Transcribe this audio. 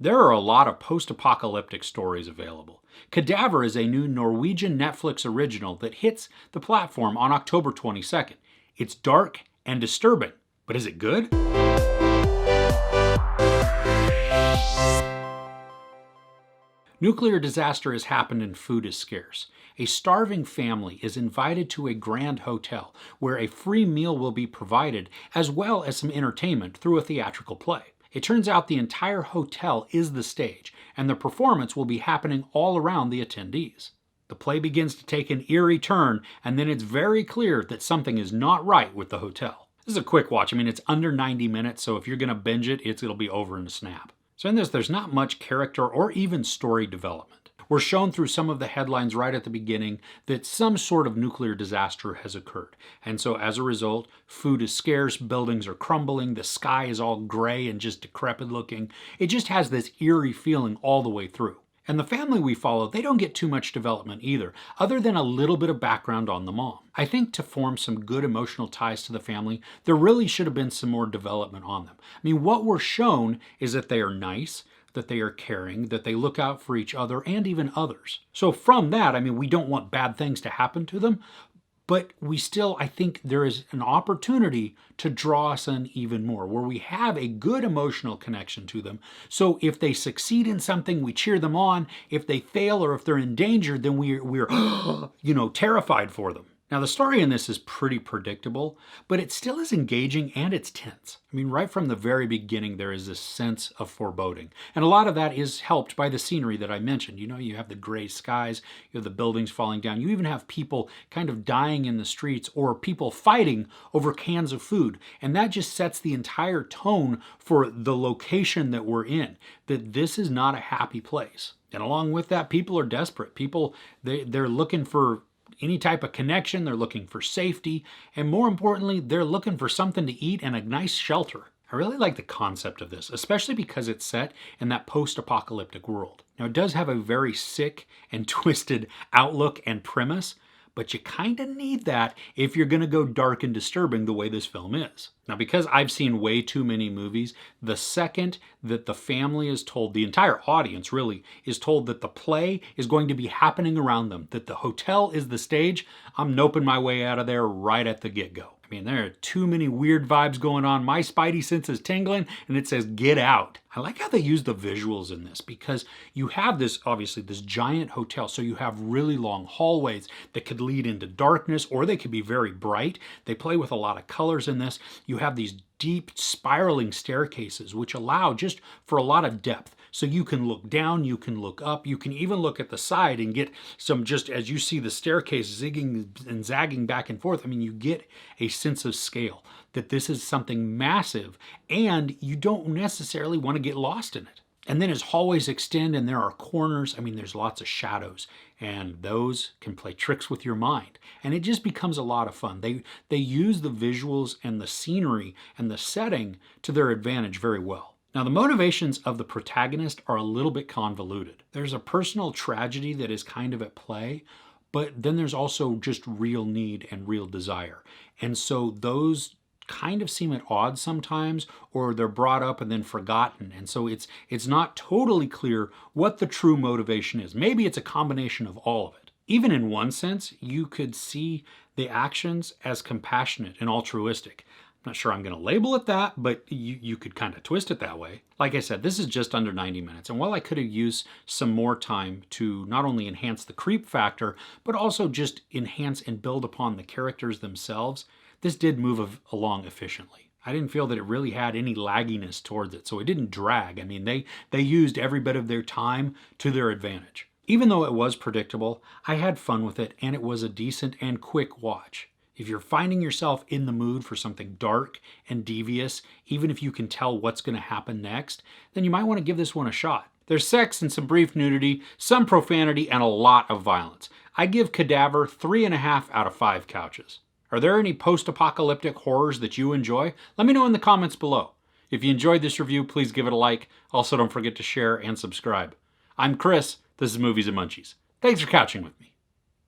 There are a lot of post-apocalyptic stories available. Cadaver is a new Norwegian Netflix original that hits the platform on October 22nd. It's dark and disturbing, but is it good? Nuclear disaster has happened and food is scarce. A starving family is invited to a grand hotel where a free meal will be provided as well as some entertainment through a theatrical play. It turns out the entire hotel is the stage, and the performance will be happening all around the attendees. The play begins to take an eerie turn, and then it's very clear that something is not right with the hotel. This is a quick watch. I mean, it's under 90 minutes, so if you're going to binge it, it'll be over in a snap. So in this, there's not much character or even story development. We're shown through some of the headlines right at the beginning that some sort of nuclear disaster has occurred. And so as a result, food is scarce, buildings are crumbling, the sky is all gray and just decrepit looking. It just has this eerie feeling all the way through. And the family we follow, they don't get too much development either, other than a little bit of background on the mom. I think to form some good emotional ties to the family, there really should have been some more development on them. I mean, what we're shown is that they are nice, that they are caring, that they look out for each other and even others. So from that, I mean, we don't want bad things to happen to them, but we still, I think there is an opportunity to draw us in even more, where we have a good emotional connection to them. So if they succeed in something, we cheer them on. If they fail or if they're in danger, then we're terrified for them. Now, the story in this is pretty predictable, but it still is engaging and it's tense. I mean, right from the very beginning, there is this sense of foreboding. And a lot of that is helped by the scenery that I mentioned. You know, you have the gray skies, you have the buildings falling down. You even have people kind of dying in the streets or people fighting over cans of food. And that just sets the entire tone for the location that we're in, that this is not a happy place. And along with that, people are desperate. People, they're looking for any type of connection, they're looking for safety, and more importantly, they're looking for something to eat and a nice shelter. I really like the concept of this, especially because it's set in that post-apocalyptic world. Now, it does have a very sick and twisted outlook and premise, but you kind of need that if you're going to go dark and disturbing the way this film is. Now, because I've seen way too many movies, the second that the family is told, the entire audience really, is told that the play is going to be happening around them, that the hotel is the stage, I'm noping my way out of there right at the get-go. I mean, there are too many weird vibes going on. My spidey sense is tingling, and it says, get out. I like how they use the visuals in this because you have this, obviously, this giant hotel. So you have really long hallways that could lead into darkness, or they could be very bright. They play with a lot of colors in this. You have these deep spiraling staircases, which allow just for a lot of depth. So you can look down, you can look up, you can even look at the side and get some, just as you see the staircase zigging and zagging back and forth, I mean, you get a sense of scale, that this is something massive and you don't necessarily want to get lost in it. And then as hallways extend and there are corners, I mean, there's lots of shadows and those can play tricks with your mind. And it just becomes a lot of fun. They use the visuals and the scenery and the setting to their advantage very well. Now, the motivations of the protagonist are a little bit convoluted. There's a personal tragedy that is kind of at play, but then there's also just real need and real desire. And so those kind of seem at odds sometimes, or they're brought up and then forgotten. And so it's not totally clear what the true motivation is. Maybe it's a combination of all of it. Even in one sense, you could see the actions as compassionate and altruistic. I'm not sure I'm going to label it that, but you could kind of twist it that way. Like I said, this is just under 90 minutes. And while I could have used some more time to not only enhance the creep factor, but also just enhance and build upon the characters themselves, this did move along efficiently. I didn't feel that it really had any lagginess towards it, so it didn't drag. I mean, they used every bit of their time to their advantage. Even though it was predictable, I had fun with it, and it was a decent and quick watch. If you're finding yourself in the mood for something dark and devious, even if you can tell what's going to happen next, then you might want to give this one a shot. There's sex and some brief nudity, some profanity, and a lot of violence. I give Kadaver 3.5 out of 5 couches. Are there any post-apocalyptic horrors that you enjoy? Let me know in the comments below. If you enjoyed this review, please give it a like. Also, don't forget to share and subscribe. I'm Chris. This is Movies and Munchies. Thanks for couching with me.